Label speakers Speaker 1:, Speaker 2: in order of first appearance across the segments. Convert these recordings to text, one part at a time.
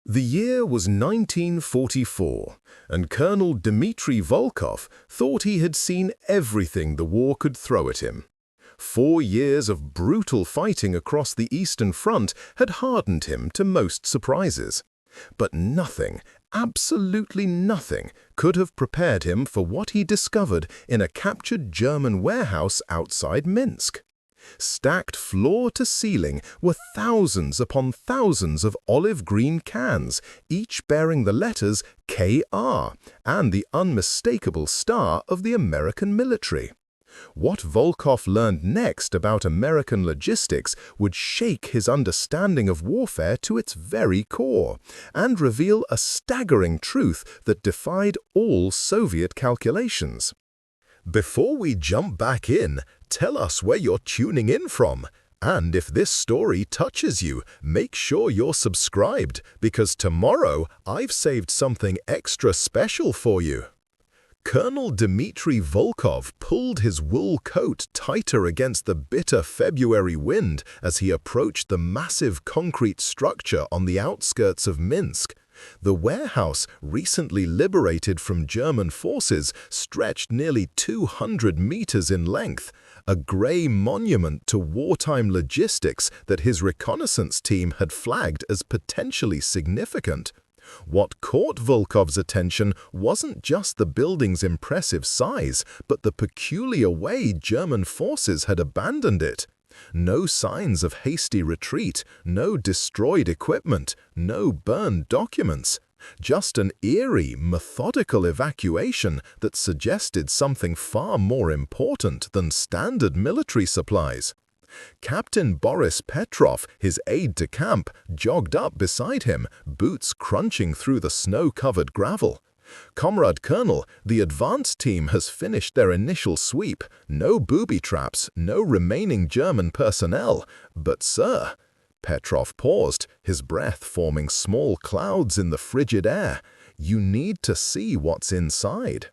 Speaker 1: The year was 1944, and Colonel Dmitry Volkov thought he had seen everything the war could throw at him. 4 years of brutal fighting across the Eastern Front had hardened him to most surprises. But nothing, absolutely nothing, could have prepared him for what he discovered in a captured German warehouse outside Minsk. Stacked floor to ceiling were thousands upon thousands of olive green cans, each bearing the letters KR and the unmistakable star of the American military. What Volkov learned next about American logistics would shake his understanding of warfare to its very core and reveal a staggering truth that defied all Soviet calculations. Before we jump back in, tell us where you're tuning in from. And if this story touches you, make sure you're subscribed, because tomorrow I've saved something extra special for you. Colonel Dmitry Volkov pulled his wool coat tighter against the bitter February wind as he approached the massive concrete structure on the outskirts of Minsk. The warehouse, recently liberated from German forces, stretched nearly 200 meters in length, a gray monument to wartime logistics that his reconnaissance team had flagged as potentially significant. What caught Volkov's attention wasn't just the building's impressive size, but the peculiar way German forces had abandoned it. No signs of hasty retreat, no destroyed equipment, no burned documents. Just an eerie, methodical evacuation that suggested something far more important than standard military supplies. Captain Boris Petrov, his aide-de-camp, jogged up beside him, boots crunching through the snow-covered gravel. "Comrade Colonel, the advance team has finished their initial sweep. No booby traps, no remaining German personnel. But, sir—" Petrov paused, his breath forming small clouds in the frigid air. "You need to see what's inside."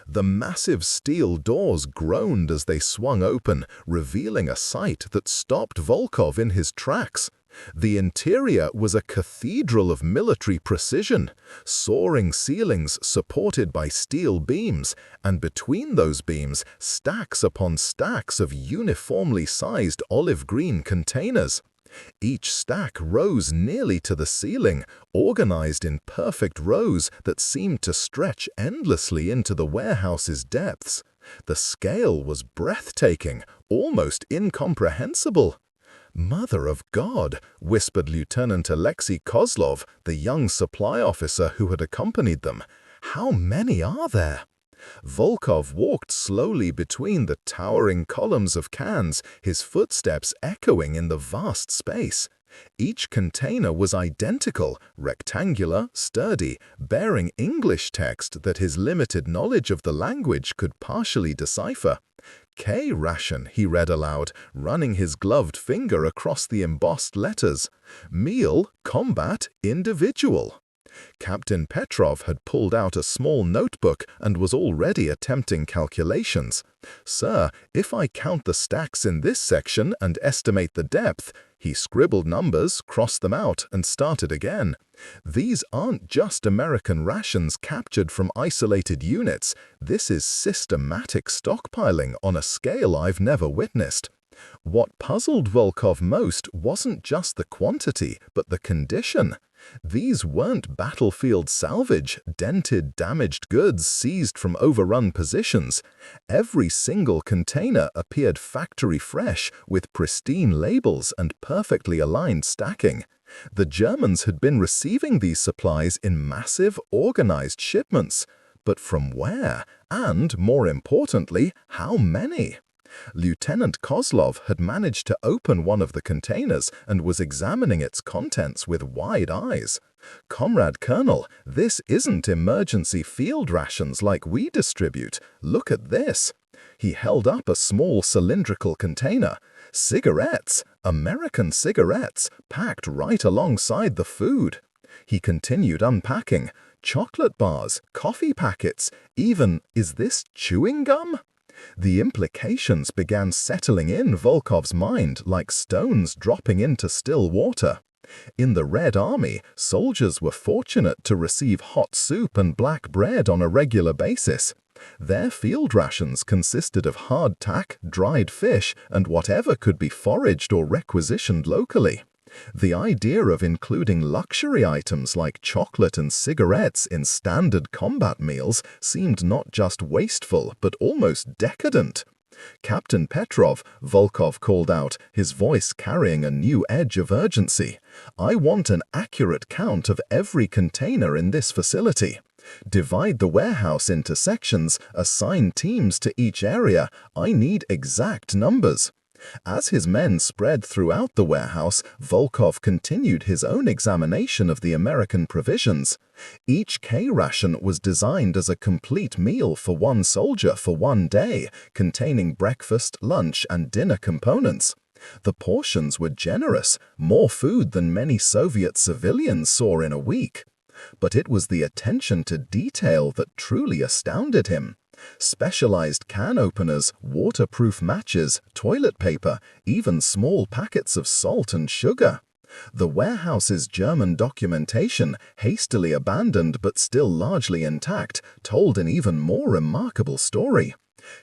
Speaker 1: The massive steel doors groaned as they swung open, revealing a sight that stopped Volkov in his tracks. The interior was a cathedral of military precision, soaring ceilings supported by steel beams, and between those beams, stacks upon stacks of uniformly sized olive green containers. Each stack rose nearly to the ceiling, organized in perfect rows that seemed to stretch endlessly into the warehouse's depths. The scale was breathtaking, almost incomprehensible. "Mother of God," whispered Lieutenant Alexei Kozlov, the young supply officer who had accompanied them. "How many are there?" Volkov walked slowly between the towering columns of cans, his footsteps echoing in the vast space. Each container was identical, rectangular, sturdy, bearing English text that his limited knowledge of the language could partially decipher. "K-Ration," he read aloud, running his gloved finger across the embossed letters. "Meal, combat, individual." Captain Petrov had pulled out a small notebook and was already attempting calculations. "Sir, if I count the stacks in this section and estimate the depth—" He scribbled numbers, crossed them out, and started again. "These aren't just American rations captured from isolated units. This is systematic stockpiling on a scale I've never witnessed." What puzzled Volkov most wasn't just the quantity, but the condition. These weren't battlefield salvage, dented, damaged goods seized from overrun positions. Every single container appeared factory fresh, with pristine labels and perfectly aligned stacking. The Germans had been receiving these supplies in massive, organized shipments. But from where? And, more importantly, how many? Lieutenant Kozlov had managed to open one of the containers and was examining its contents with wide eyes. "Comrade Colonel, this isn't emergency field rations like we distribute. Look at this." He held up a small cylindrical container. "Cigarettes, American cigarettes, packed right alongside the food." He continued unpacking. "Chocolate bars, coffee packets, even, is this chewing gum?" The implications began settling in Volkov's mind like stones dropping into still water. In the Red Army, soldiers were fortunate to receive hot soup and black bread on a regular basis. Their field rations consisted of hardtack, dried fish, and whatever could be foraged or requisitioned locally. The idea of including luxury items like chocolate and cigarettes in standard combat meals seemed not just wasteful but almost decadent. Captain Petrov, Volkov called out, his voice carrying a new edge of urgency. "I want an accurate count of every container in this facility. Divide the warehouse into sections, assign teams to each area. I need exact numbers." As his men spread throughout the warehouse, Volkov continued his own examination of the American provisions. Each K-ration was designed as a complete meal for one soldier for one day, containing breakfast, lunch, and dinner components. The portions were generous, more food than many Soviet civilians saw in a week. But it was the attention to detail that truly astounded him. Specialized can openers, waterproof matches, toilet paper, even small packets of salt and sugar. The warehouse's German documentation, hastily abandoned but still largely intact, told an even more remarkable story.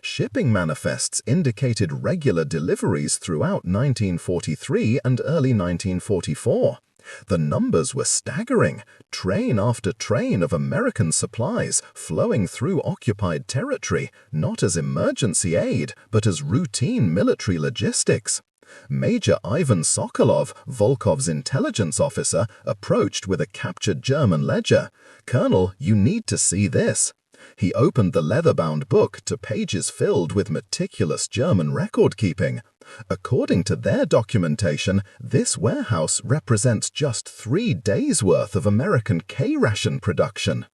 Speaker 1: Shipping manifests indicated regular deliveries throughout 1943 and early 1944. The numbers were staggering, train after train of American supplies flowing through occupied territory, not as emergency aid, but as routine military logistics. Major Ivan Sokolov, Volkov's intelligence officer, approached with a captured German ledger. "Colonel, you need to see this." He opened the leather-bound book to pages filled with meticulous German record-keeping. According to their documentation, this warehouse represents just 3 days' worth of American K-ration production.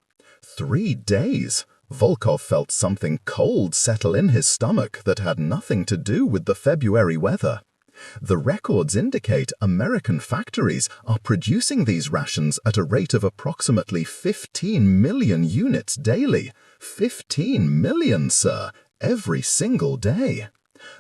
Speaker 1: 3 days? Volkov felt something cold settle in his stomach that had nothing to do with the February weather. The records indicate American factories are producing these rations at a rate of approximately 15 million units daily. 15 million, sir, every single day.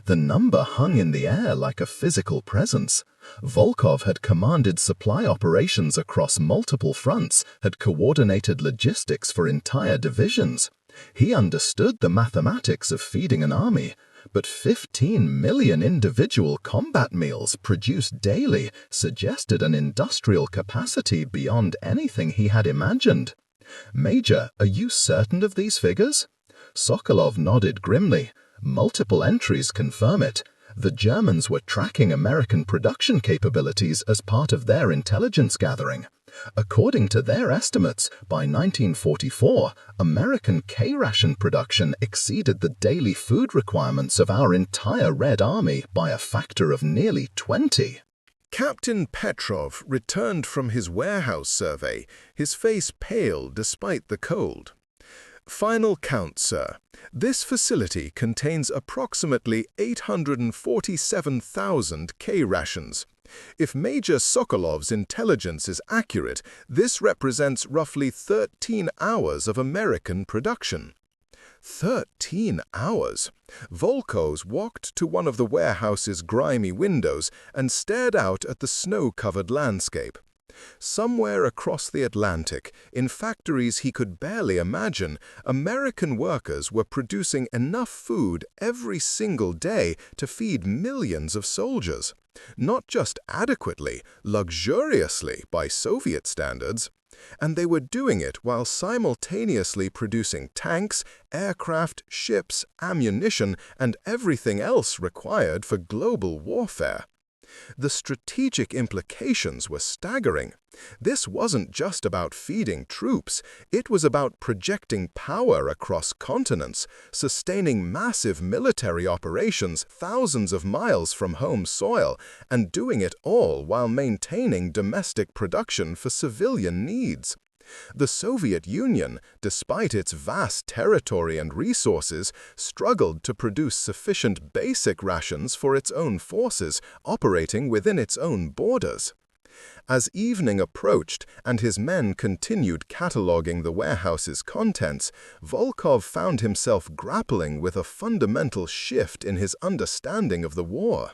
Speaker 1: The number hung in the air like a physical presence. Volkov had commanded supply operations across multiple fronts, had coordinated logistics for entire divisions. He understood the mathematics of feeding an army. But 15 million individual combat meals produced daily suggested an industrial capacity beyond anything he had imagined. "Major, are you certain of these figures?" Sokolov nodded grimly. "Multiple entries confirm it. The Germans were tracking American production capabilities as part of their intelligence gathering. According to their estimates, by 1944, American K-ration production exceeded the daily food requirements of our entire Red Army by a factor of nearly 20.
Speaker 2: Captain Petrov returned from his warehouse survey, his face pale despite the cold. "Final count, sir. This facility contains approximately 847,000 K-rations. If Major Sokolov's intelligence is accurate, this represents roughly 13 hours of American production." 13 hours? Volkov walked to one of the warehouse's grimy windows and stared out at the snow-covered landscape. Somewhere across the Atlantic, in factories he could barely imagine, American workers were producing enough food every single day to feed millions of soldiers. Not just adequately, luxuriously by Soviet standards. And they were doing it while simultaneously producing tanks, aircraft, ships, ammunition, and everything else required for global warfare. The strategic implications were staggering. This wasn't just about feeding troops, it was about projecting power across continents, sustaining massive military operations thousands of miles from home soil, and doing it all while maintaining domestic production for civilian needs. The Soviet Union, despite its vast territory and resources, struggled to produce sufficient basic rations for its own forces operating within its own borders. As evening approached and his men continued cataloging the warehouse's contents, Volkov found himself grappling with a fundamental shift in his understanding of the war.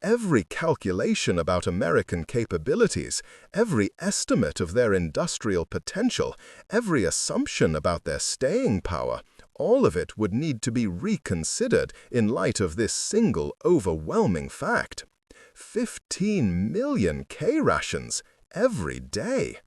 Speaker 2: Every calculation about American capabilities, every estimate of their industrial potential, every assumption about their staying power, all of it would need to be reconsidered in light of this single overwhelming fact. 15 million K-rations every day.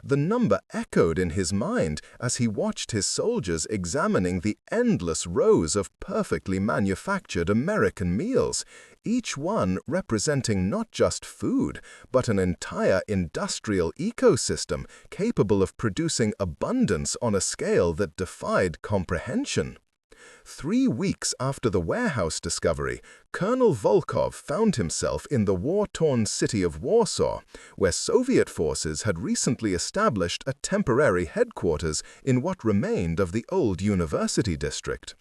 Speaker 2: The number echoed in his mind as he watched his soldiers examining the endless rows of perfectly manufactured American meals, each one representing not just food, but an entire industrial ecosystem capable of producing abundance on a scale that defied comprehension. 3 weeks after the warehouse discovery, Colonel Volkov found himself in the war-torn city of Warsaw, where Soviet forces had recently established a temporary headquarters in what remained of the old university district.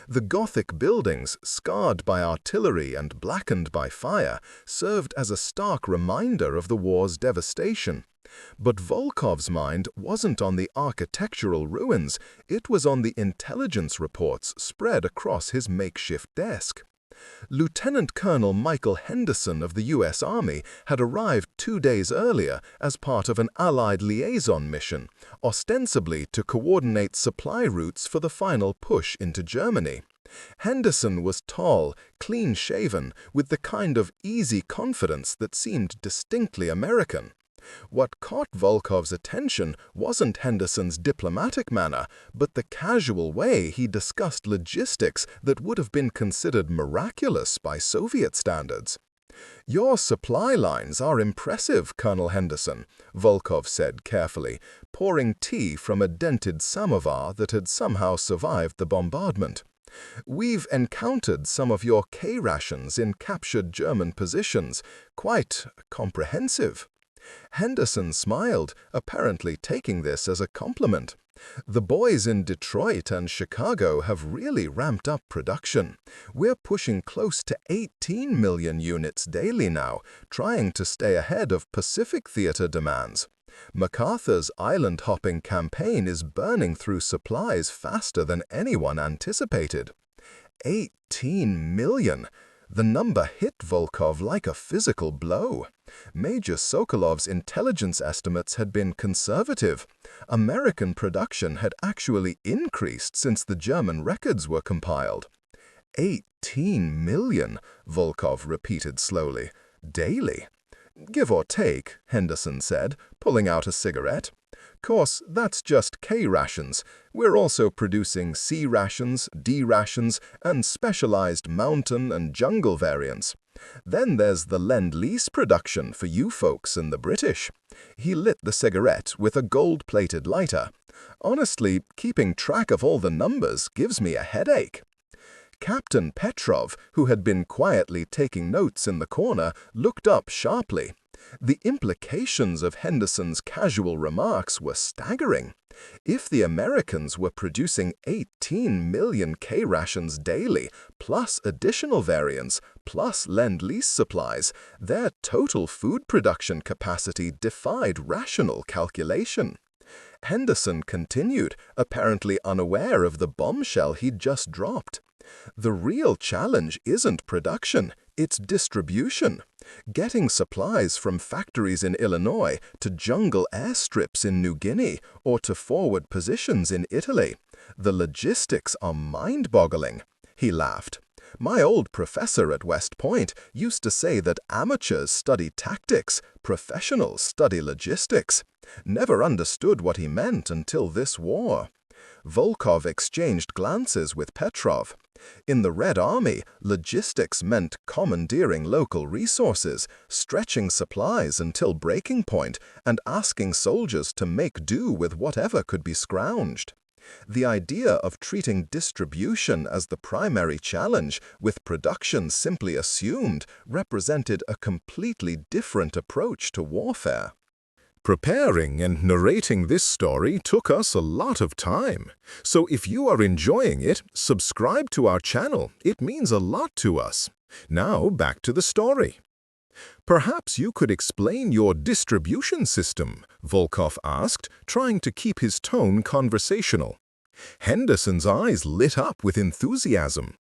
Speaker 2: The Gothic buildings, scarred by artillery and blackened by fire, served as a stark reminder of the war's devastation. But Volkov's mind wasn't on the architectural ruins, it was on the intelligence reports spread across his makeshift desk. Lieutenant Colonel Michael Henderson of the U.S. Army had arrived 2 days earlier as part of an Allied liaison mission, ostensibly to coordinate supply routes for the final push into Germany. Henderson was tall, clean-shaven, with the kind of easy confidence that seemed distinctly American. What caught Volkov's attention wasn't Henderson's diplomatic manner, but the casual way he discussed logistics that would have been considered miraculous by Soviet standards. "Your supply lines are impressive, Colonel Henderson," Volkov said carefully, pouring tea from a dented samovar that had somehow survived the bombardment. "We've encountered some of your K-rations in captured German positions. Quite comprehensive." Henderson smiled, apparently taking this as a compliment. "The boys in Detroit and Chicago have really ramped up production. We're pushing close to 18 million units daily now, trying to stay ahead of Pacific Theater demands. MacArthur's island-hopping campaign is burning through supplies faster than anyone anticipated." 18 million! The number hit Volkov like a physical blow. Major Sokolov's intelligence estimates had been conservative. American production had actually increased since the German records were compiled. 18 million, Volkov repeated slowly. Daily. "Give or take," Henderson said, pulling out a cigarette. "Course, that's just K-rations. We're also producing C rations, D rations, and specialized mountain and jungle variants. Then there's the Lend-Lease production for you folks and the British." He lit the cigarette with a gold-plated lighter. "Honestly, keeping track of all the numbers gives me a headache." Captain Petrov, who had been quietly taking notes in the corner, looked up sharply. The implications of Henderson's casual remarks were staggering. If the Americans were producing 18 million K-rations daily, plus additional variants, plus Lend-Lease supplies, their total food production capacity defied rational calculation. Henderson continued, apparently unaware of the bombshell he'd just dropped. "The real challenge isn't production, it's distribution. Getting supplies from factories in Illinois to jungle airstrips in New Guinea or to forward positions in Italy. The logistics are mind-boggling." He laughed. "My old professor at West Point used to say that amateurs study tactics, professionals study logistics. Never understood what he meant until this war." Volkov exchanged glances with Petrov. In the Red Army, logistics meant commandeering local resources, stretching supplies until breaking point, and asking soldiers to make do with whatever could be scrounged. The idea of treating distribution as the primary challenge, with production simply assumed, represented a completely different approach to warfare.
Speaker 1: Preparing and narrating this story took us a lot of time. So if you are enjoying it, subscribe to our channel. It means a lot to us. Now back to the story. "Perhaps you could explain your distribution system," Volkov asked, trying to keep his tone conversational. Henderson's eyes lit up with enthusiasm.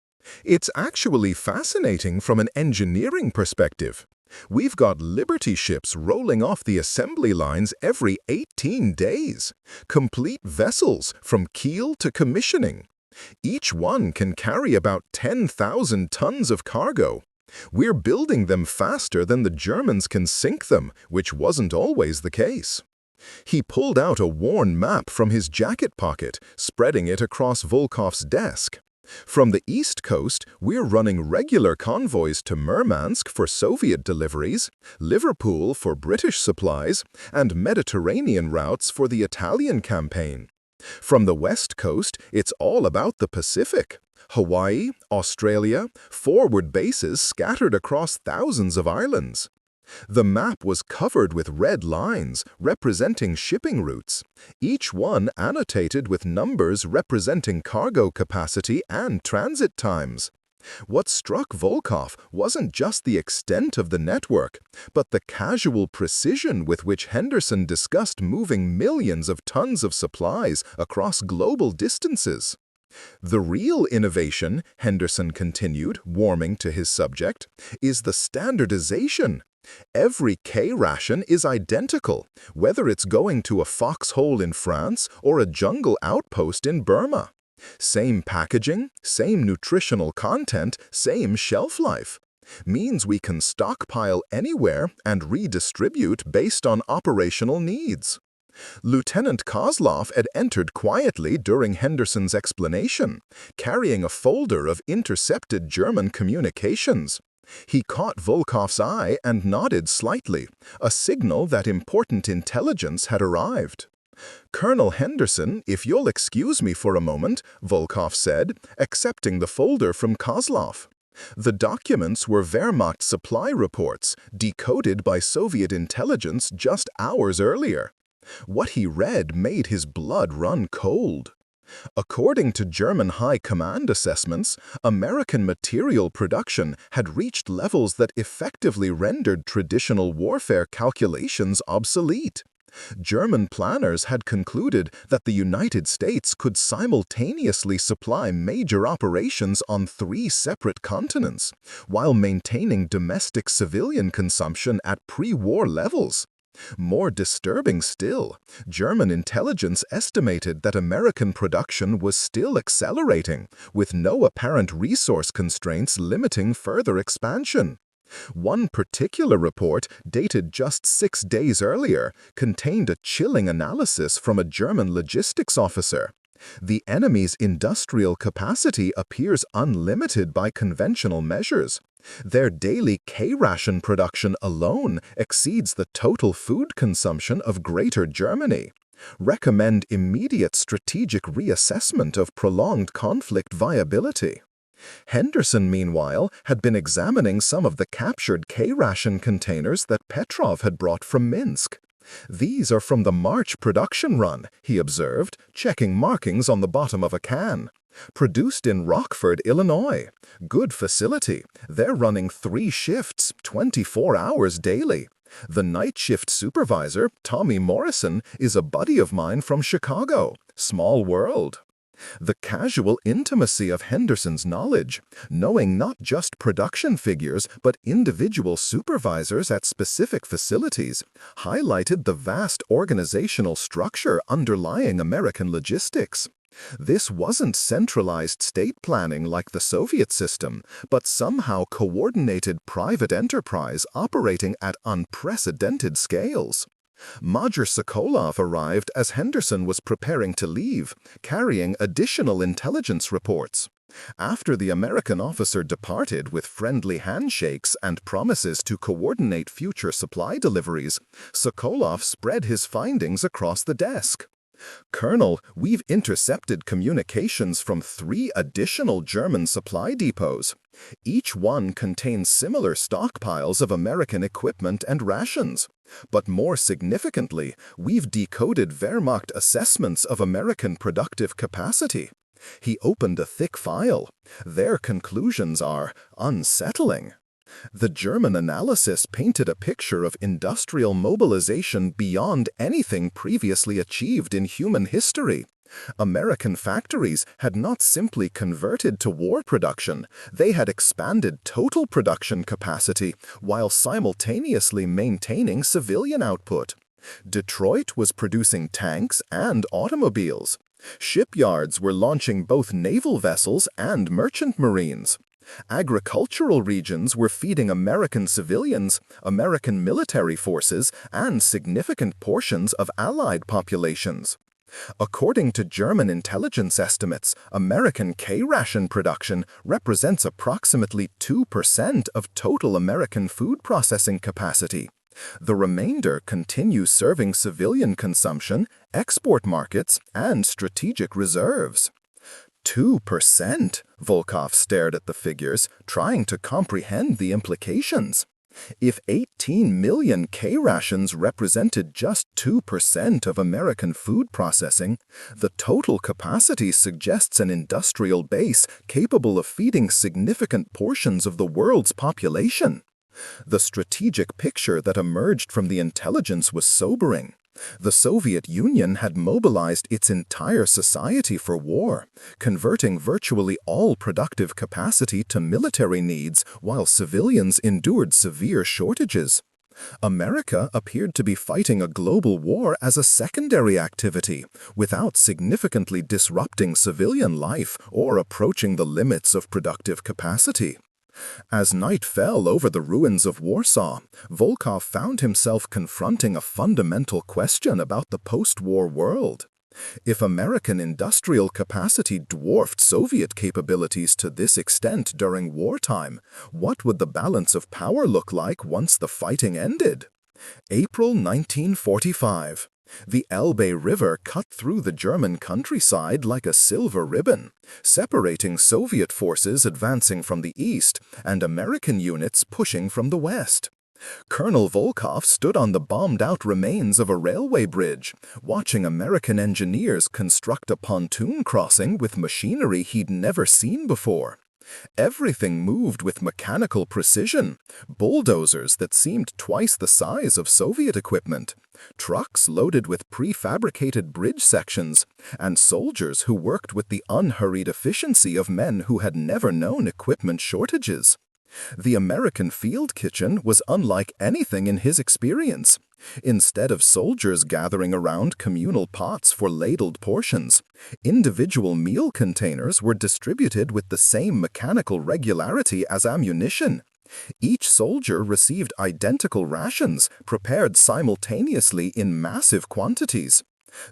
Speaker 2: It's actually fascinating from an engineering perspective. We've got Liberty ships rolling off the assembly lines every 18 days, complete vessels from keel to commissioning. Each one can carry about 10,000 tons of cargo. We're building them faster than the Germans can sink them, which wasn't always the case. He pulled out a worn map from his jacket pocket, spreading it across Volkov's desk. From the East Coast, we're running regular convoys to Murmansk for Soviet deliveries, Liverpool for British supplies, and Mediterranean routes for the Italian campaign. From the West Coast, it's all about the Pacific. Hawaii, Australia, forward bases scattered across thousands of islands. The map was covered with red lines representing shipping routes, each one annotated with numbers representing cargo capacity and transit times. What struck Volkov wasn't just the extent of the network, but the casual precision with which Henderson discussed moving millions of tons of supplies across global distances. The real innovation, Henderson continued, warming to his subject, is the standardization. Every K-ration is identical, whether it's going to a foxhole in France or a jungle outpost in Burma. Same packaging, same nutritional content, same shelf life. Means we can stockpile anywhere and redistribute based on operational needs. Lieutenant Kozlov had entered quietly during Henderson's explanation, carrying a folder of intercepted German communications. He caught Volkov's eye and nodded slightly, a signal that important intelligence had arrived. "Colonel Henderson, if you'll excuse me for a moment," Volkov said, accepting the folder from Kozlov. The documents were Wehrmacht supply reports, decoded by Soviet intelligence just hours earlier. What he read made his blood run cold. According to German high command assessments, American material production had reached levels that effectively rendered traditional warfare calculations obsolete. German planners had concluded that the United States could simultaneously supply major operations on 3 separate continents, while maintaining domestic civilian consumption at pre-war levels. More disturbing still, German intelligence estimated that American production was still accelerating, with no apparent resource constraints limiting further expansion. One particular report, dated just 6 days earlier, contained a chilling analysis from a German logistics officer. The enemy's industrial capacity appears unlimited by conventional measures. Their daily K-ration production alone exceeds the total food consumption of Greater Germany. Recommend immediate strategic reassessment of prolonged conflict viability. Henderson, meanwhile, had been examining some of the captured K-ration containers that Petrov had brought from Minsk. "These are from the March production run," he observed, checking markings on the bottom of a can. "Produced in Rockford, Illinois. Good facility. They're running 3 shifts, 24 hours daily. The night shift supervisor, Tommy Morrison, is a buddy of mine from Chicago. Small world." The casual intimacy of Henderson's knowledge, knowing not just production figures but individual supervisors at specific facilities, highlighted the vast organizational structure underlying American logistics. This wasn't centralized state planning like the Soviet system, but somehow coordinated private enterprise operating at unprecedented scales. Major Sokolov arrived as Henderson was preparing to leave, carrying additional intelligence reports. After the American officer departed with friendly handshakes and promises to coordinate future supply deliveries, Sokolov spread his findings across the desk. "Colonel, we've intercepted communications from 3 additional German supply depots. Each one contains similar stockpiles of American equipment and rations. But more significantly, we've decoded Wehrmacht assessments of American productive capacity." He opened a thick file. Their conclusions are unsettling. The German analysis painted a picture of industrial mobilization beyond anything previously achieved in human history. American factories had not simply converted to war production, they had expanded total production capacity while simultaneously maintaining civilian output. Detroit was producing tanks and automobiles. Shipyards were launching both naval vessels and merchant marines. Agricultural regions were feeding American civilians, American military forces, and significant portions of Allied populations. According to German intelligence estimates, American K-ration production represents approximately 2% of total American food processing capacity. The remainder continues serving civilian consumption, export markets, and strategic reserves. 2%? Volkov stared at the figures, trying to comprehend the implications. If 18 million K-rations represented just 2% of American food processing, the total capacity suggests an industrial base capable of feeding significant portions of the world's population. The strategic picture that emerged from the intelligence was sobering. The Soviet Union had mobilized its entire society for war, converting virtually all productive capacity to military needs while civilians endured severe shortages. America appeared to be fighting a global war as a secondary activity, without significantly disrupting civilian life or approaching the limits of productive capacity. As night fell over the ruins of Warsaw, Volkov found himself confronting a fundamental question about the post-war world. If American industrial capacity dwarfed Soviet capabilities to this extent during wartime, what would the balance of power look like once the fighting ended? April 1945. The Elbe River cut through the German countryside like a silver ribbon, separating Soviet forces advancing from the east and American units pushing from the west. Colonel Volkov stood on the bombed-out remains of a railway bridge, watching American engineers construct a pontoon crossing with machinery he'd never seen before. Everything moved with mechanical precision, bulldozers that seemed twice the size of Soviet equipment, trucks loaded with prefabricated bridge sections, and soldiers who worked with the unhurried efficiency of men who had never known equipment shortages. The American field kitchen was unlike anything in his experience. Instead of soldiers gathering around communal pots for ladled portions, individual meal containers were distributed with the same mechanical regularity as ammunition. Each soldier received identical rations, prepared simultaneously in massive quantities.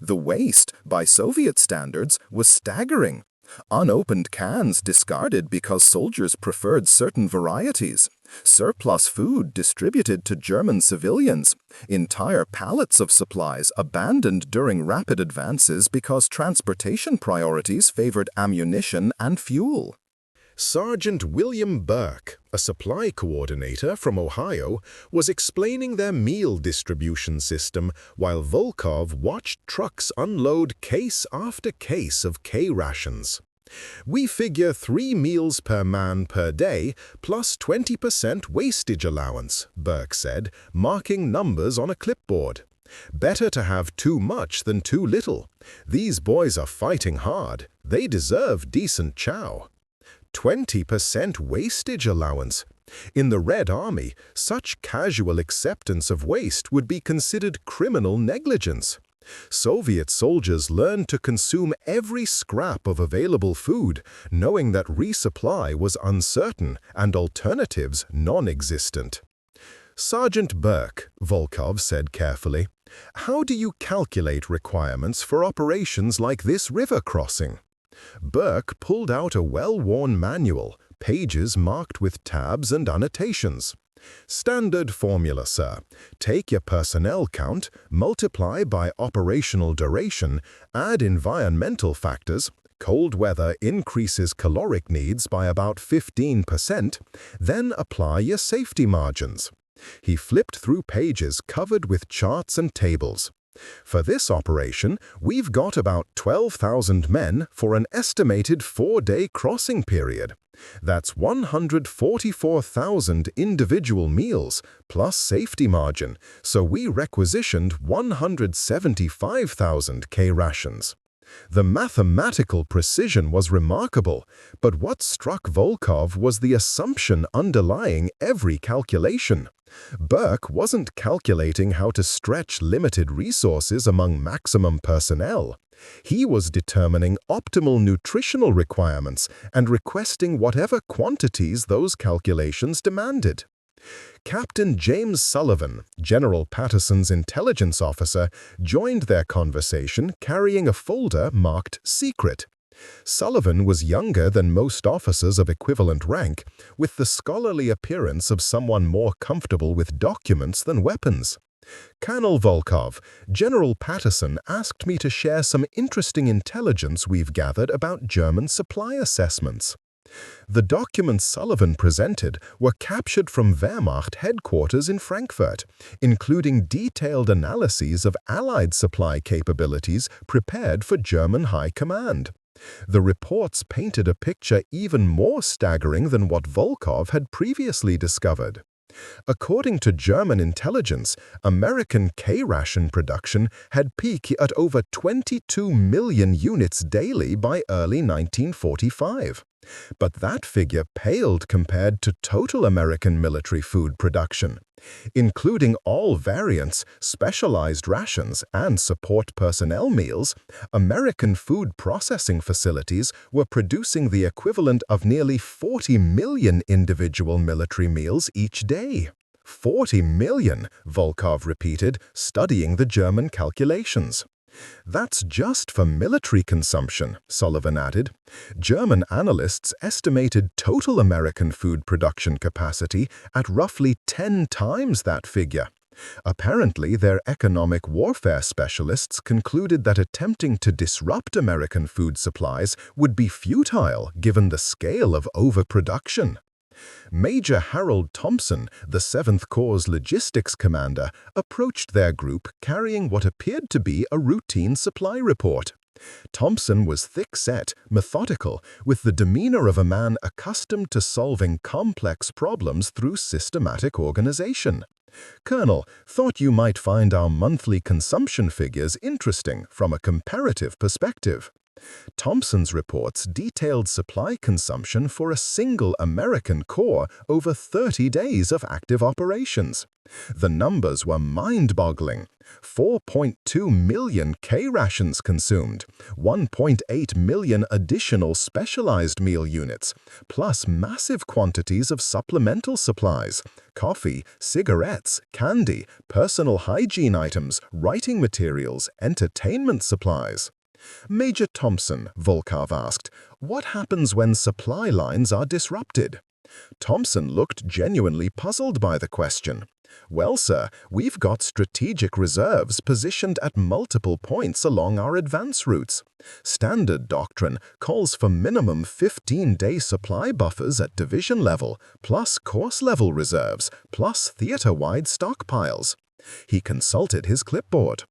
Speaker 2: The waste, by Soviet standards, was staggering. Unopened cans discarded because soldiers preferred certain varieties. Surplus food distributed to German civilians. Entire pallets of supplies abandoned during rapid advances because transportation priorities favored ammunition and fuel.
Speaker 1: Sergeant William Burke, a supply coordinator from Ohio, was explaining their meal distribution system while Volkov watched trucks unload case after case of K-rations. "We figure 3 meals per man per day plus 20% wastage allowance," Burke said, marking numbers on a clipboard. "Better to have too much than too little. These boys are fighting hard. They deserve decent chow." 20% wastage allowance. In the Red Army, such casual acceptance of waste would be considered criminal negligence. Soviet soldiers learned to consume every scrap of available food, knowing that resupply was uncertain and alternatives non-existent. "Sergeant Burke," Volkov said carefully, "how do you calculate requirements for operations like this river crossing?" Burke pulled out a well-worn manual, pages marked with tabs and annotations. "Standard formula, sir. Take your personnel count, multiply by operational duration, add environmental factors. Cold weather increases caloric needs by about 15%, then apply your safety margins." He flipped through pages covered with charts and tables. "For this operation, we've got about 12,000 men for an estimated 4-day crossing period. That's 144,000 individual meals, plus safety margin, so we requisitioned 175,000 K-rations." The mathematical precision was remarkable, but what struck Volkov was the assumption underlying every calculation. Burke wasn't calculating how to stretch limited resources among maximum personnel. He was determining optimal nutritional requirements and requesting whatever quantities those calculations demanded. Captain James Sullivan, General Patterson's intelligence officer, joined their conversation carrying a folder marked Secret. Sullivan was younger than most officers of equivalent rank, with the scholarly appearance of someone more comfortable with documents than weapons. "Colonel Volkov, General Patterson asked me to share some interesting intelligence we've gathered about German supply assessments." The documents Sullivan presented were captured from Wehrmacht headquarters in Frankfurt, including detailed analyses of Allied supply capabilities prepared for German High Command. The reports painted a picture even more staggering than what Volkov had previously discovered. According to German intelligence, American K-ration production had peaked at over 22 million units daily by early 1945. But that figure paled compared to total American military food production. Including all variants, specialized rations, and support personnel meals, American food processing facilities were producing the equivalent of nearly 40 million individual military meals each day. 40 million, Volkov repeated, studying the German calculations. "That's just for military consumption," Sullivan added. German analysts estimated total American food production capacity at roughly 10 times that figure. Apparently, their economic warfare specialists concluded that attempting to disrupt American food supplies would be futile given the scale of overproduction. Major Harold Thompson, the 7th Corps' logistics commander, approached their group carrying what appeared to be a routine supply report. Thompson was thick-set, methodical, with the demeanor of a man accustomed to solving complex problems through systematic organization. "Colonel, thought you might find our monthly consumption figures interesting from a comparative perspective." Thompson's reports detailed supply consumption for a single American corps over 30 days of active operations. The numbers were mind-boggling. 4.2 million K-rations consumed, 1.8 million additional specialized meal units, plus massive quantities of supplemental supplies, coffee, cigarettes, candy, personal hygiene items, writing materials, entertainment supplies. "Major Thompson," Volkov asked, "what happens when supply lines are disrupted?" Thompson looked genuinely puzzled by the question. "Well, sir, we've got strategic reserves positioned at multiple points along our advance routes. Standard doctrine calls for minimum 15-day supply buffers at division level, plus course-level reserves, plus theater-wide stockpiles." He consulted his clipboard.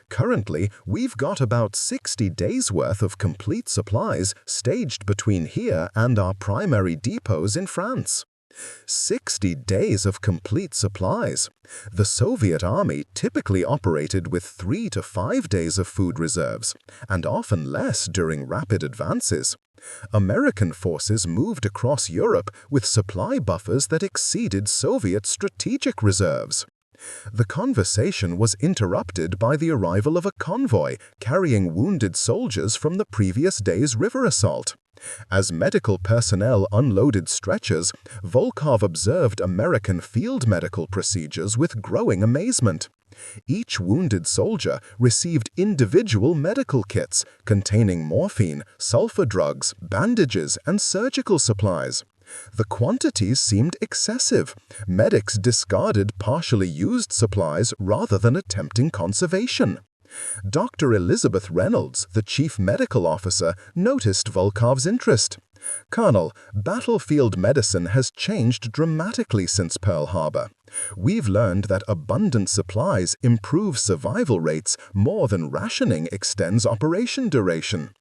Speaker 1: "Currently, we've got about 60 days' worth of complete supplies staged between here and our primary depots in France." 60 days of complete supplies. The Soviet Army typically operated with 3 to 5 days of food reserves, and often less during rapid advances. American forces moved across Europe with supply buffers that exceeded Soviet strategic reserves. The conversation was interrupted by the arrival of a convoy carrying wounded soldiers from the previous day's river assault. As medical personnel unloaded stretchers, Volkov observed American field medical procedures with growing amazement. Each wounded soldier received individual medical kits containing morphine, sulfur drugs, bandages, and surgical supplies. The quantities seemed excessive. Medics discarded partially used supplies rather than attempting conservation. Dr. Elizabeth Reynolds, the chief medical officer, noticed Volkov's interest. "Colonel, battlefield medicine has changed dramatically since Pearl Harbor. We've learned that abundant supplies improve survival rates more than rationing extends operation duration.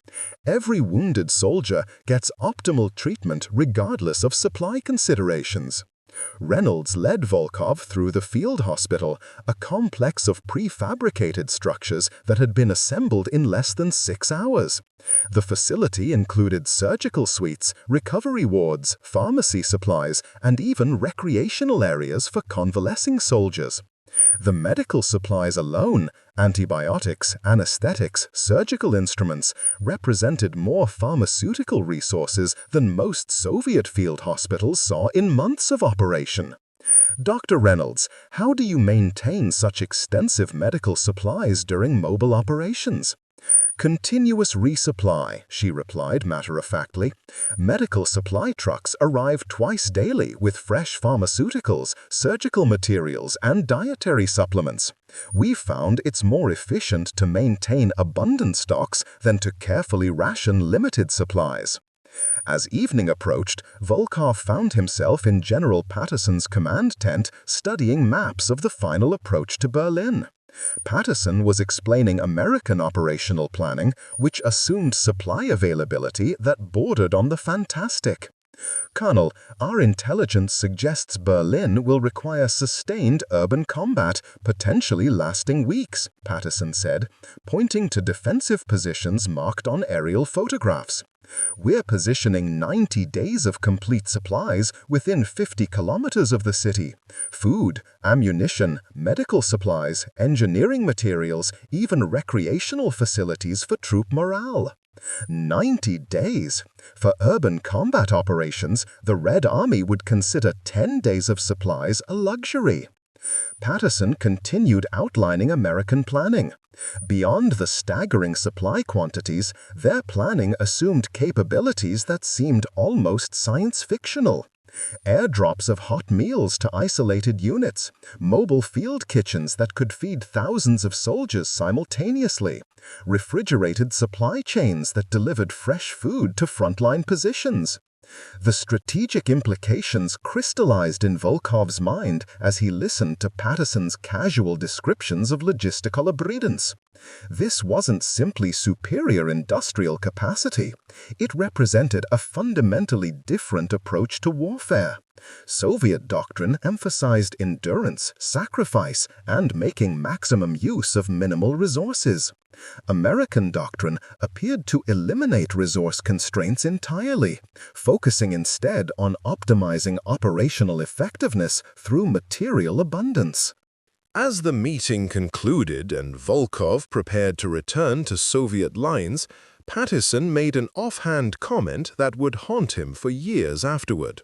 Speaker 1: Every wounded soldier gets optimal treatment regardless of supply considerations."
Speaker 2: Reynolds led Volkov through the field hospital, a complex of prefabricated structures that had been assembled in less than 6 hours. The facility included surgical suites, recovery wards, pharmacy supplies, and even recreational areas for convalescing soldiers. The medical supplies alone, antibiotics, anesthetics, surgical instruments, represented more pharmaceutical resources than most Soviet field hospitals saw in months of operation. Dr. Reynolds, how do you maintain such extensive medical supplies during mobile operations? Continuous resupply, she replied matter-of-factly. Medical supply trucks arrive twice daily with fresh pharmaceuticals, surgical materials, and dietary supplements. We've found it's more efficient to maintain abundant stocks than to carefully ration limited supplies. As evening approached, Volkov found himself in General Patterson's command tent studying maps of the final approach to Berlin. Patterson was explaining American operational planning, which assumed supply availability that bordered on the fantastic. "Colonel, our intelligence suggests Berlin will require sustained urban combat, potentially lasting weeks," Patterson said, pointing to defensive positions marked on aerial photographs. "We're positioning 90 days of complete supplies within 50 kilometers of the city. Food, ammunition, medical supplies, engineering materials, even recreational facilities for troop morale." 90 days! For urban combat operations, the Red Army would consider 10 days of supplies a luxury. Patterson continued outlining American planning. Beyond the staggering supply quantities, their planning assumed capabilities that seemed almost science-fictional. Airdrops of hot meals to isolated units, mobile field kitchens that could feed thousands of soldiers simultaneously, refrigerated supply chains that delivered fresh food to frontline positions. The strategic implications crystallized in Volkov's mind as he listened to Patterson's casual descriptions of logistical abundance. This wasn't simply superior industrial capacity. It represented a fundamentally different approach to warfare. Soviet doctrine emphasized endurance, sacrifice, and making maximum use of minimal resources. American doctrine appeared to eliminate resource constraints entirely, focusing instead on optimizing operational effectiveness through material abundance.
Speaker 1: As the meeting concluded and Volkov prepared to return to Soviet lines, Patterson made an offhand comment that would haunt him for years afterward.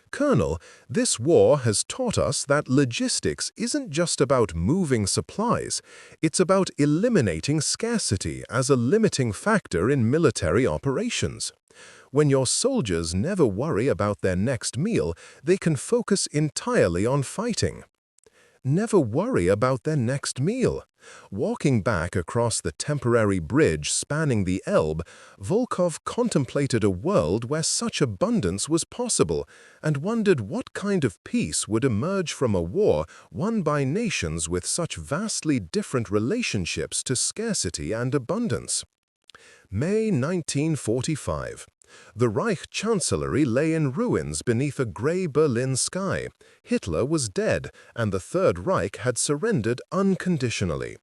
Speaker 1: "Colonel, this war has taught us that logistics isn't just about moving supplies, it's about eliminating scarcity as a limiting factor in military operations. When your soldiers never worry about their next meal, they can focus entirely on fighting." Never worry about their next meal. Walking back across the temporary bridge spanning the Elbe, Volkov contemplated a world where such abundance was possible and wondered what kind of peace would emerge from a war won by nations with such vastly different relationships to scarcity and abundance. May 1945. The Reich Chancellery lay in ruins beneath a grey Berlin sky. Hitler was dead, and the Third Reich had surrendered unconditionally.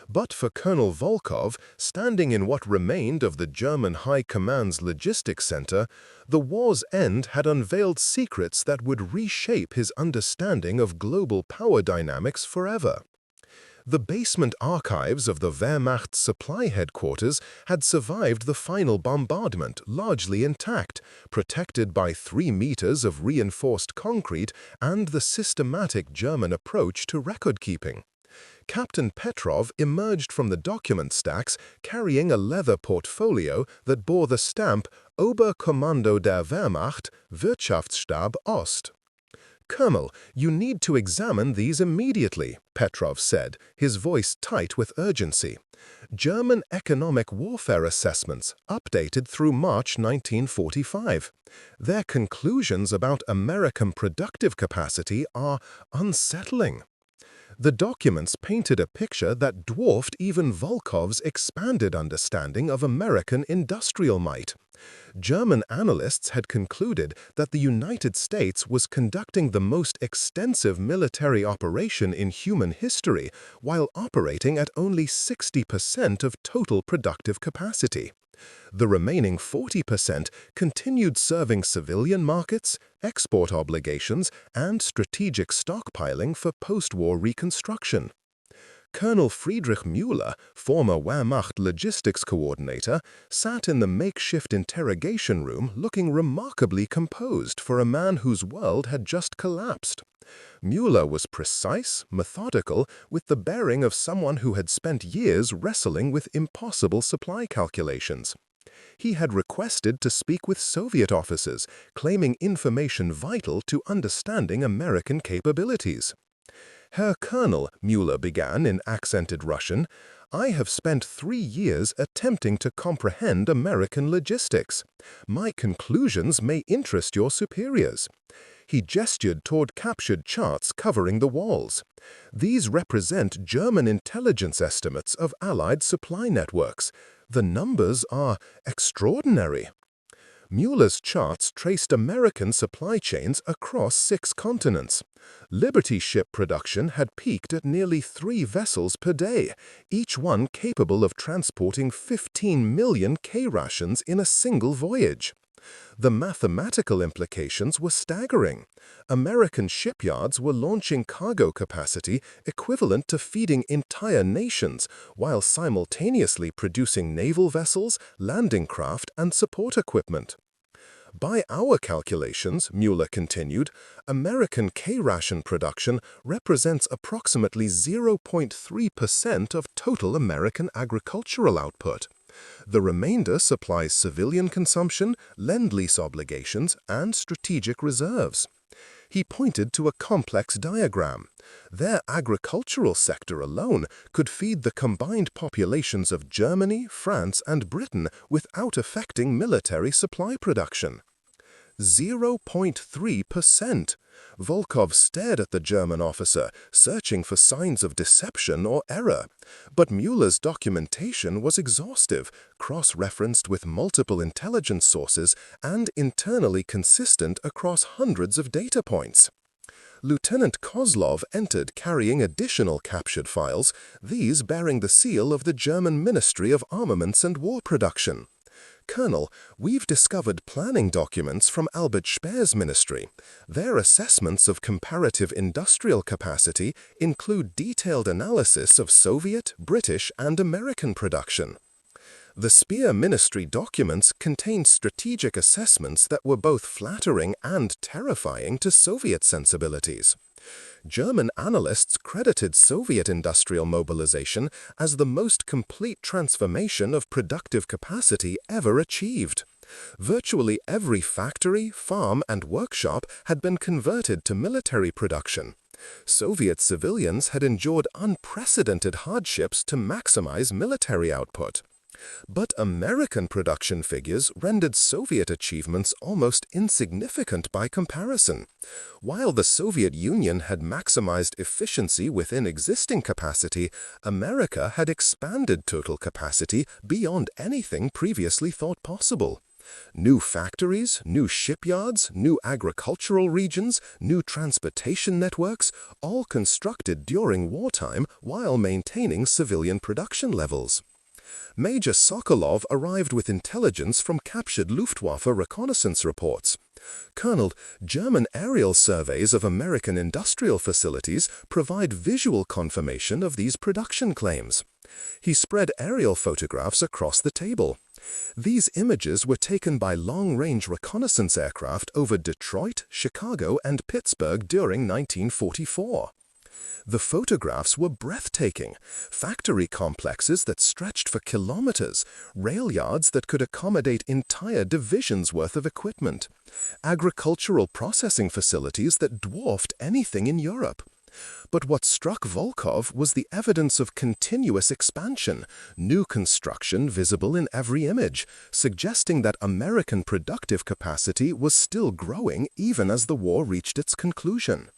Speaker 1: But for Colonel Volkov, standing in what remained of the German High Command's logistics center, the war's end had unveiled secrets that would reshape his understanding of global power dynamics forever. The basement archives of the Wehrmacht's supply headquarters had survived the final bombardment largely intact, protected by 3 meters of reinforced concrete and the systematic German approach to record-keeping. Captain Petrov emerged from the document stacks carrying a leather portfolio that bore the stamp Oberkommando der Wehrmacht, Wirtschaftsstab Ost. "Colonel, you need to examine these immediately," Petrov said, his voice tight with urgency. "German economic warfare assessments, updated through March 1945. Their conclusions about American productive capacity are unsettling." The documents painted a picture that dwarfed even Volkov's expanded understanding of American industrial might.
Speaker 2: German analysts had concluded that the United States was conducting the most extensive military operation in human history while operating at only 60% of total productive capacity. The remaining 40% continued serving civilian markets, export obligations, and strategic stockpiling for post-war reconstruction. Colonel Friedrich Müller, former Wehrmacht logistics coordinator, sat in the makeshift interrogation room looking remarkably composed for a man whose world had just collapsed. Müller was precise, methodical, with the bearing of someone who had spent years wrestling with impossible supply calculations. He had requested to speak with Soviet officers, claiming information vital to understanding American capabilities. "Herr Colonel," Müller began in accented Russian, "I have spent 3 years attempting to comprehend American logistics. My conclusions may interest your superiors." He gestured toward captured charts covering the walls. "These represent German intelligence estimates of Allied supply networks. The numbers are extraordinary." Müller's charts traced American supply chains across 6 continents. Liberty ship production had peaked at nearly 3 vessels per day, each one capable of transporting 15 million K-Rations in a single voyage. The mathematical implications were staggering. American shipyards were launching cargo capacity equivalent to feeding entire nations, while simultaneously producing naval vessels, landing craft, and support equipment. "By our calculations," Müller continued, "American K-ration production represents approximately 0.3% of total American agricultural output. The remainder supplies civilian consumption, Lend-Lease obligations, and strategic reserves." He pointed to a complex diagram. Their agricultural sector alone could feed the combined populations of Germany, France, and Britain without affecting military supply production. 0.3%. Volkov stared at the German officer, searching for signs of deception or error. But Müller's documentation was exhaustive, cross-referenced with multiple intelligence sources, and internally consistent across hundreds of data points. Lieutenant Kozlov entered carrying additional captured files, these bearing the seal of the German Ministry of Armaments and War Production. "Colonel, we've discovered planning documents from Albert Speer's ministry. Their assessments of comparative industrial capacity include detailed analysis of Soviet, British, and American production." The Speer ministry documents contained strategic assessments that were both flattering and terrifying to Soviet sensibilities. German analysts credited Soviet industrial mobilization as the most complete transformation of productive capacity ever achieved. Virtually every factory, farm, and workshop had been converted to military production. Soviet civilians had endured unprecedented hardships to maximize military output. But American production figures rendered Soviet achievements almost insignificant by comparison. While the Soviet Union had maximized efficiency within existing capacity, America had expanded total capacity beyond anything previously thought possible. New factories, new shipyards, new agricultural regions, new transportation networks, all constructed during wartime while maintaining civilian production levels. Major Sokolov arrived with intelligence from captured Luftwaffe reconnaissance reports. "Colonel, German aerial surveys of American industrial facilities provide visual confirmation of these production claims." He spread aerial photographs across the table. These images were taken by long-range reconnaissance aircraft over Detroit, Chicago, and Pittsburgh during 1944. The photographs were breathtaking. Factory complexes that stretched for kilometers, rail yards that could accommodate entire divisions' worth of equipment, agricultural processing facilities that dwarfed anything in Europe. But what struck Volkov was the evidence of continuous expansion, new construction visible in every image, suggesting that American productive capacity was still growing even as the war reached its conclusion.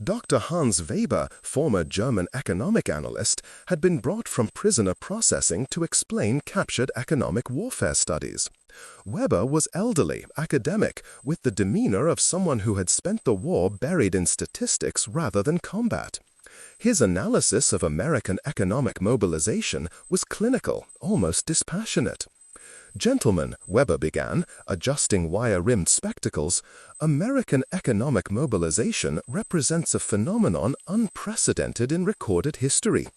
Speaker 2: Dr. Hans Weber, former German economic analyst, had been brought from prisoner processing to explain captured economic warfare studies. Weber was elderly, academic, with the demeanor of someone who had spent the war buried in statistics rather than combat. His analysis of American economic mobilization was clinical, almost dispassionate. "Gentlemen," Weber began, adjusting wire-rimmed spectacles, "American economic mobilization represents a phenomenon unprecedented in recorded history.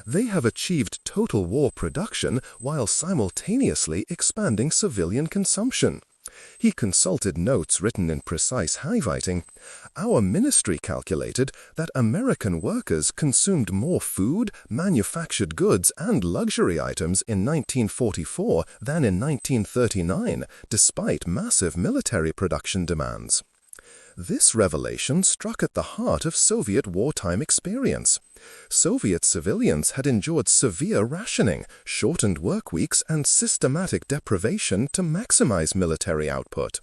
Speaker 2: They have achieved total war production while simultaneously expanding civilian consumption." He consulted notes written in precise handwriting. "Our ministry calculated that American workers consumed more food, manufactured goods, and luxury items in 1944 than in 1939, despite massive military production demands." This revelation struck at the heart of Soviet wartime experience. Soviet civilians had endured severe rationing, shortened work weeks, and systematic deprivation to maximize military output.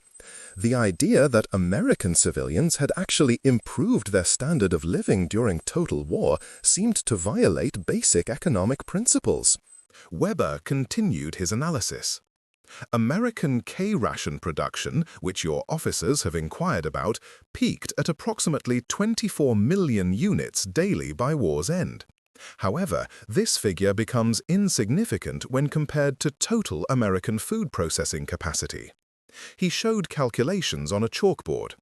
Speaker 2: The idea that American civilians had actually improved their standard of living during total war seemed to violate basic economic principles.
Speaker 1: Weber continued his analysis. American K-ration production, which your officers have inquired about, peaked at approximately 24 million units daily by war's end. However, this figure becomes insignificant when compared to total American food processing capacity. He showed calculations on a chalkboard.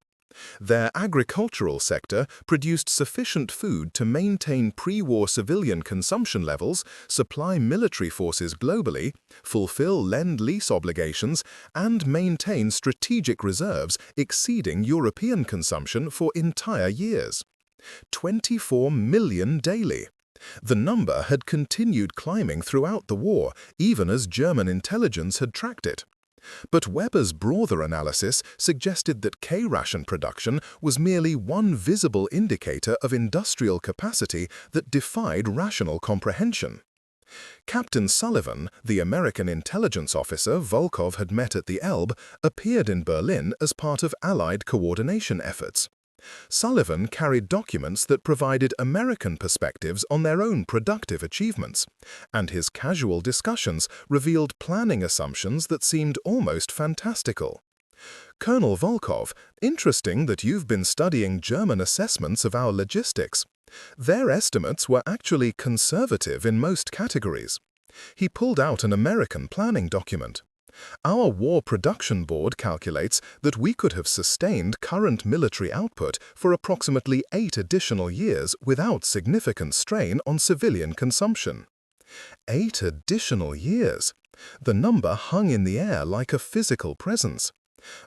Speaker 1: Their agricultural sector produced sufficient food to maintain pre-war civilian consumption levels, supply military forces globally, fulfill Lend-Lease obligations, and maintain strategic reserves exceeding European consumption for entire years. 24 million daily. The number had continued climbing throughout the war, even as German intelligence had tracked it. But Weber's broader analysis suggested that K-ration production was merely one visible indicator of industrial capacity that defied rational comprehension. Captain Sullivan, the American intelligence officer Volkov had met at the Elbe, appeared in Berlin as part of Allied coordination efforts. Sullivan carried documents that provided American perspectives on their own productive achievements, and his casual discussions revealed planning assumptions that seemed almost fantastical. "Colonel Volkov, interesting that you've been studying German assessments of our logistics. Their estimates were actually conservative in most categories." He pulled out an American planning document. "Our War Production Board calculates that we could have sustained current military output for approximately 8 additional years without significant strain on civilian consumption." 8 additional years. The number hung in the air like a physical presence.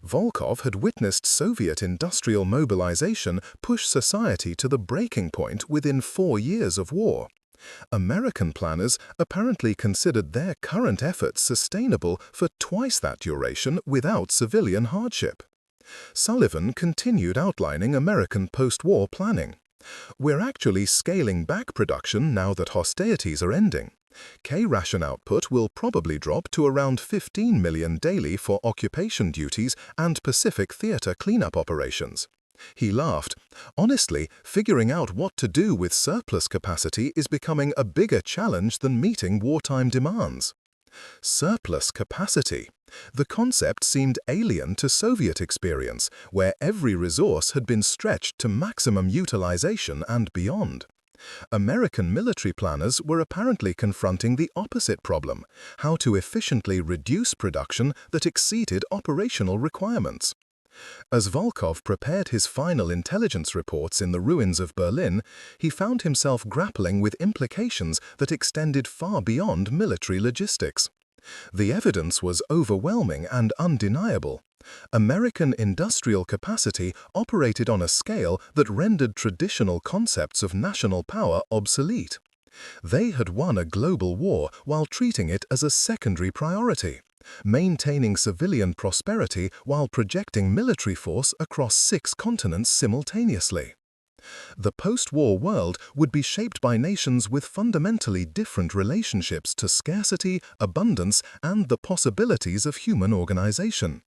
Speaker 1: Volkov had witnessed Soviet industrial mobilization push society to the breaking point within 4 years of war. American planners apparently considered their current efforts sustainable for twice that duration without civilian hardship. Sullivan continued outlining American post-war planning. "We're actually scaling back production now that hostilities are ending. K-ration output will probably drop to around 15 million daily for occupation duties and Pacific theater cleanup operations." He laughed. "Honestly, figuring out what to do with surplus capacity is becoming a bigger challenge than meeting wartime demands." Surplus capacity. The concept seemed alien to Soviet experience, where every resource had been stretched to maximum utilization and beyond. American military planners were apparently confronting the opposite problem: how to efficiently reduce production that exceeded operational requirements. As Volkov prepared his final intelligence reports in the ruins of Berlin, he found himself grappling with implications that extended far beyond military logistics. The evidence was overwhelming and undeniable. American industrial capacity operated on a scale that rendered traditional concepts of national power obsolete. They had won a global war while treating it as a secondary priority, maintaining civilian prosperity while projecting military force across 6 continents simultaneously. The post-war world would be shaped by nations with fundamentally different relationships to scarcity, abundance, and the possibilities of human organization.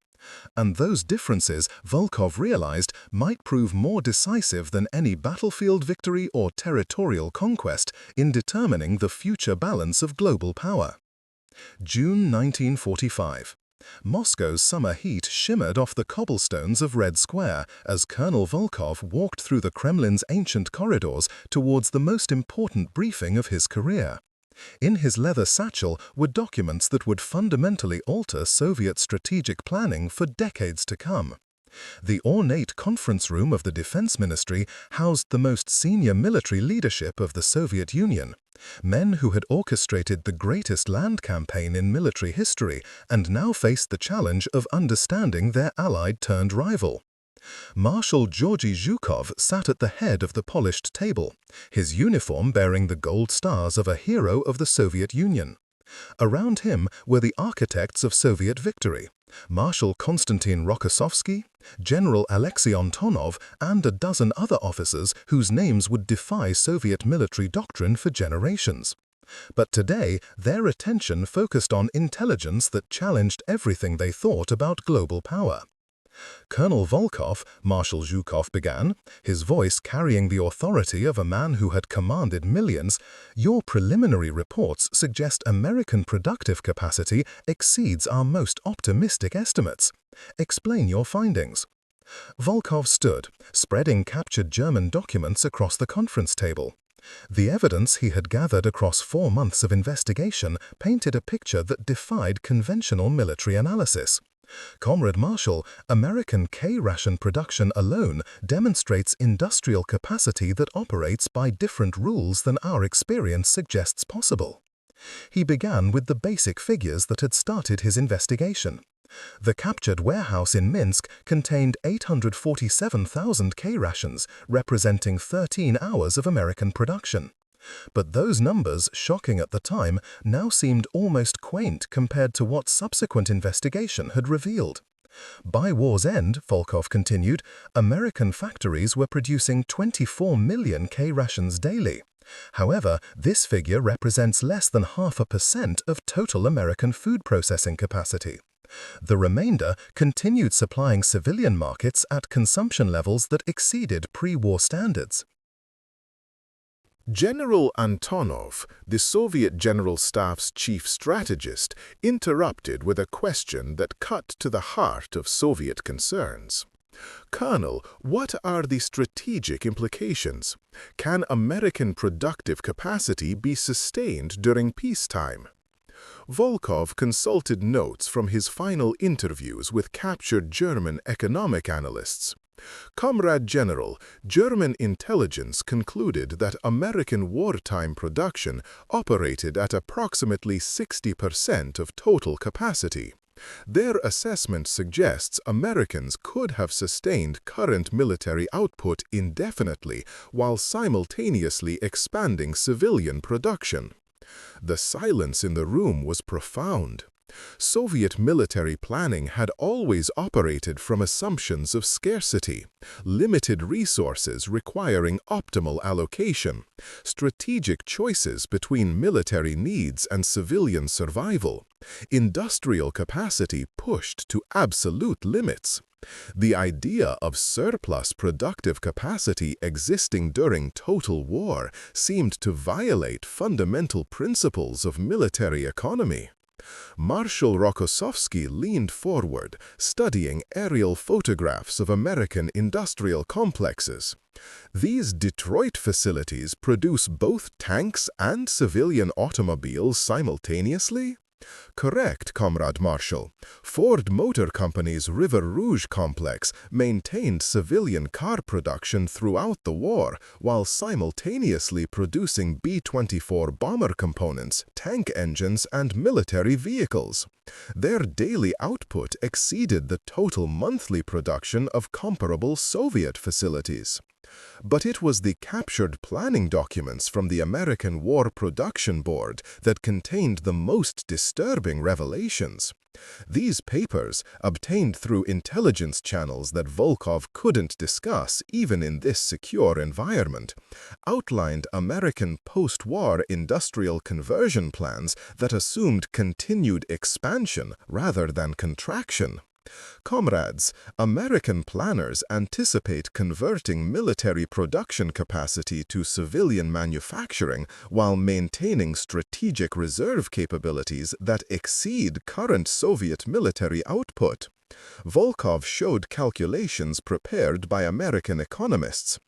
Speaker 2: And those differences, Volkov realized, might prove more decisive than any battlefield victory or territorial conquest in determining the future balance of global power. June 1945. Moscow's summer heat shimmered off the cobblestones of Red Square as Colonel Volkov walked through the Kremlin's ancient corridors towards the most important briefing of his career. In his leather satchel were documents that would fundamentally alter Soviet strategic planning for decades to come. The ornate conference room of the Defense Ministry housed the most senior military leadership of the Soviet Union, men who had orchestrated the greatest land campaign in military history and now faced the challenge of understanding their allied-turned-rival. Marshal Georgy Zhukov sat at the head of the polished table, his uniform bearing the gold stars of a hero of the Soviet Union. Around him were the architects of Soviet victory, Marshal Konstantin Rokossovsky, General Alexei Antonov, and a dozen other officers whose names would defy Soviet military doctrine for generations. But today, their attention focused on intelligence that challenged everything they thought about global power. Colonel Volkov, Marshal Zhukov began, his voice carrying the authority of a man who had commanded millions, "Your preliminary reports suggest American productive capacity exceeds our most optimistic estimates. Explain your findings." Volkov stood, spreading captured German documents across the conference table. The evidence he had gathered across 4 months of investigation painted a picture that defied conventional military analysis. Comrade Marshall, American K-ration production alone demonstrates industrial capacity that operates by different rules than our experience suggests possible. He began with the basic figures that had started his investigation. The captured warehouse in Minsk contained 847,000 K-rations, representing 13 hours of American production. But those numbers, shocking at the time, now seemed almost quaint compared to what subsequent investigation had revealed. By war's end, Volkov continued, American factories were producing 24 million K-rations daily. However, this figure represents less than 0.5% of total American food processing capacity. The remainder continued supplying civilian markets at consumption levels that exceeded pre-war standards.
Speaker 1: General Antonov, the Soviet General Staff's chief strategist, interrupted with a question that cut to the heart of Soviet concerns. Colonel, what are the strategic implications? Can American productive capacity be sustained during peacetime? Volkov consulted notes from his final interviews with captured German economic analysts. Comrade General, German intelligence concluded that American wartime production operated at approximately 60% of total capacity. Their assessment suggests Americans could have sustained current military output indefinitely while simultaneously expanding civilian production. The silence in the room was profound. Soviet military planning had always operated from assumptions of scarcity, limited resources requiring optimal allocation, strategic choices between military needs and civilian survival, industrial capacity pushed to absolute limits. The idea of surplus productive capacity existing during total war seemed to violate fundamental principles of military economy. Marshal Rokossovsky leaned forward, studying aerial photographs of American industrial complexes. These Detroit facilities produce both tanks and civilian automobiles simultaneously? Correct, Comrade Marshal. Ford Motor Company's River Rouge complex maintained civilian car production throughout the war while simultaneously producing B-24 bomber components, tank engines, and military vehicles. Their daily output exceeded the total monthly production of comparable Soviet facilities. But it was the captured planning documents from the American War Production Board that contained the most disturbing revelations. These papers, obtained through intelligence channels that Volkov couldn't discuss even in this secure environment, outlined American post-war industrial conversion plans that assumed continued expansion rather than contraction.
Speaker 2: Comrades, American planners anticipate converting military production capacity to civilian manufacturing while maintaining strategic reserve capabilities that exceed current Soviet military output. Volkov showed calculations prepared by American economists.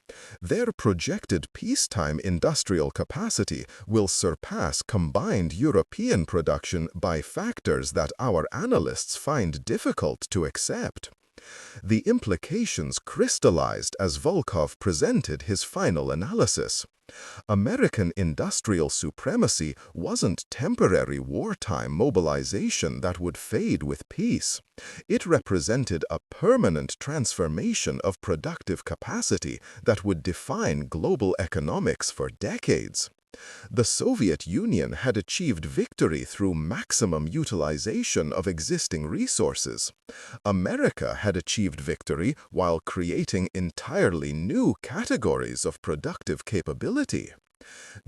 Speaker 2: Their projected peacetime industrial capacity will surpass combined European production by factors that our analysts find difficult to accept. The implications crystallized as Volkov presented his final analysis. American industrial supremacy wasn't temporary wartime mobilization that would fade with peace. It represented a permanent transformation of productive capacity that would define global economics for decades. The Soviet Union had achieved victory through maximum utilization of existing resources. America had achieved victory while creating entirely new categories of productive capability.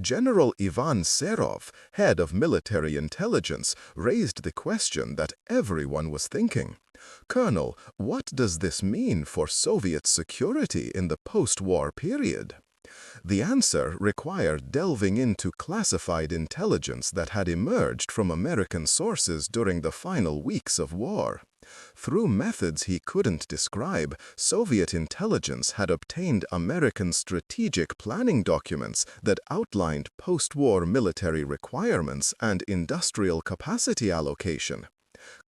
Speaker 2: General Ivan Serov, head of military intelligence, raised the question that everyone was thinking. Colonel, what does this mean for Soviet security in the post-war period? The answer required delving into classified intelligence that had emerged from American sources during the final weeks of war. Through methods he couldn't describe, Soviet intelligence had obtained American strategic planning documents that outlined post-war military requirements and industrial capacity allocation.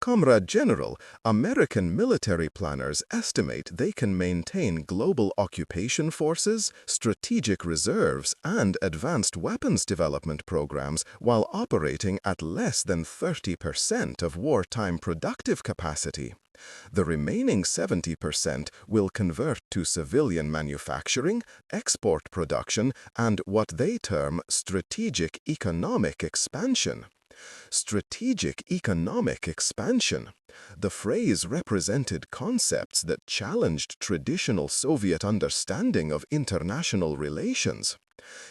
Speaker 2: Comrade General, American military planners estimate they can maintain global occupation forces, strategic reserves, and advanced weapons development programs while operating at less than 30% of wartime productive capacity. The remaining 70% will convert to civilian manufacturing, export production, and what they term strategic economic expansion. Strategic economic expansion. The phrase represented concepts that challenged traditional Soviet understanding of international relations.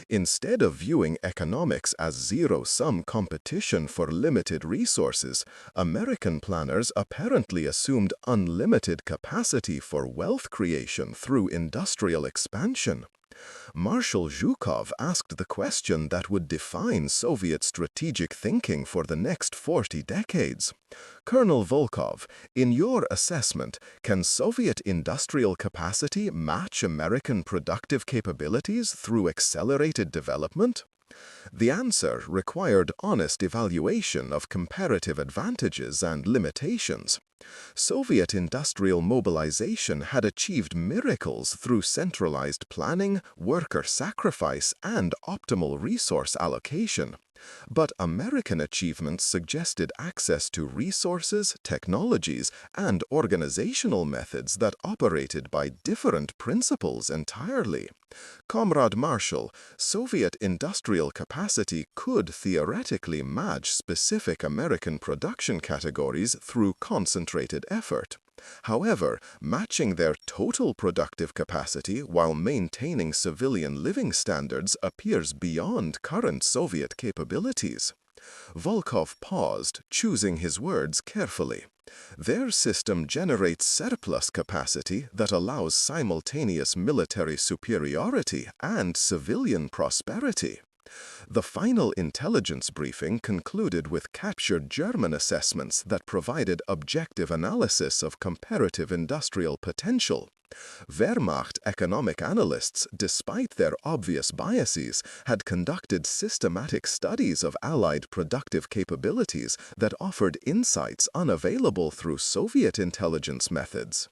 Speaker 2: Instead of viewing economics as zero-sum competition for limited resources, American planners apparently assumed unlimited capacity for wealth creation through industrial expansion. Marshal Zhukov asked the question that would define Soviet strategic thinking for the next 40 decades. Colonel Volkov, in your assessment, can Soviet industrial capacity match American productive capabilities through accelerated development? The answer required honest evaluation of comparative advantages and limitations. Soviet industrial mobilization had achieved miracles through centralized planning, worker sacrifice, and optimal resource allocation. But American achievements suggested access to resources, technologies, and organizational methods that operated by different principles entirely. Comrade Marshall, Soviet industrial capacity could theoretically match specific American production categories through concentrated effort. However, matching their total productive capacity while maintaining civilian living standards appears beyond current Soviet capabilities. Volkov paused, choosing his words carefully. Their system generates surplus capacity that allows simultaneous military superiority and civilian prosperity. The final intelligence briefing concluded with captured German assessments that provided objective analysis of comparative industrial potential. Wehrmacht economic analysts, despite their obvious biases, had conducted systematic studies of Allied productive capabilities that offered insights unavailable through Soviet intelligence methods.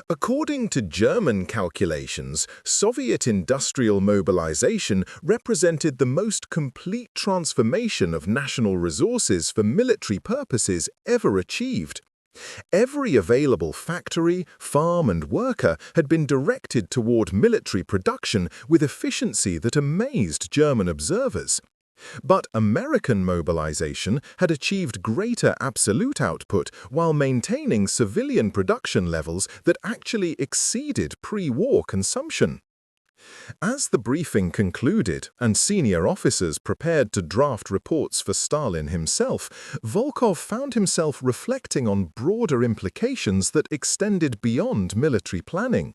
Speaker 1: According to German calculations, Soviet industrial mobilization represented the most complete transformation of national resources for military purposes ever achieved. Every available factory, farm, and worker had been directed toward military production with efficiency that amazed German observers. But American mobilization had achieved greater absolute output while maintaining civilian production levels that actually exceeded pre-war consumption.
Speaker 2: As the briefing concluded and senior officers prepared to draft reports for Stalin himself, Volkov found himself reflecting on broader implications that extended beyond military planning.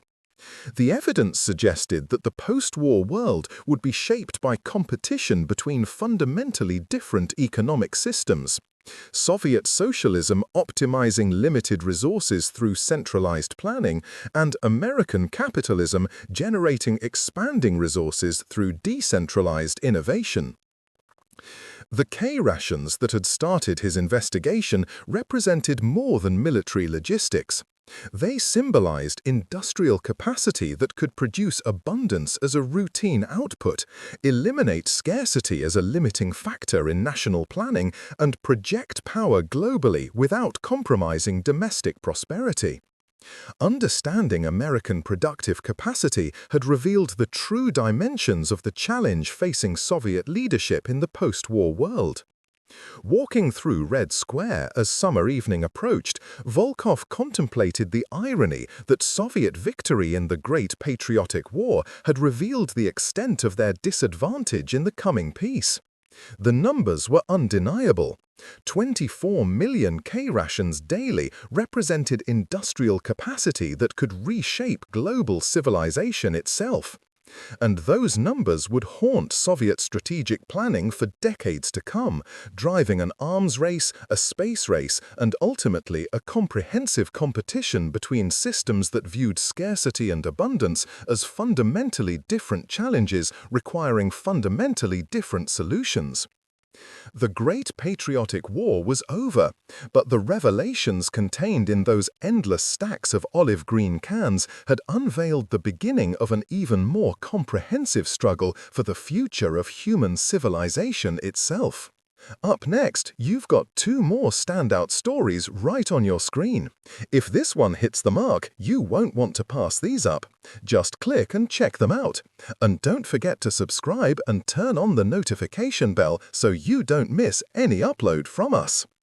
Speaker 2: The evidence suggested that the post-war world would be shaped by competition between fundamentally different economic systems. Soviet socialism optimizing limited resources through centralized planning, and American capitalism generating expanding resources through decentralized innovation. The K-Rations that had started his investigation represented more than military logistics. They symbolized industrial capacity that could produce abundance as a routine output, eliminate scarcity as a limiting factor in national planning, and project power globally without compromising domestic prosperity. Understanding American productive capacity had revealed the true dimensions of the challenge facing Soviet leadership in the post-war world. Walking through Red Square as summer evening approached, Volkov contemplated the irony that Soviet victory in the Great Patriotic War had revealed the extent of their disadvantage in the coming peace. The numbers were undeniable. 24 million K-rations daily represented industrial capacity that could reshape global civilization itself. And those numbers would haunt Soviet strategic planning for decades to come, driving an arms race, a space race, and ultimately a comprehensive competition between systems that viewed scarcity and abundance as fundamentally different challenges requiring fundamentally different solutions. The Great Patriotic War was over, but the revelations contained in those endless stacks of olive green cans had unveiled the beginning of an even more comprehensive struggle for the future of human civilization itself. Up next, you've got two more standout stories right on your screen. If this one hits the mark, you won't want to pass these up. Just click and check them out. And don't forget to subscribe and turn on the notification bell so you don't miss any upload from us.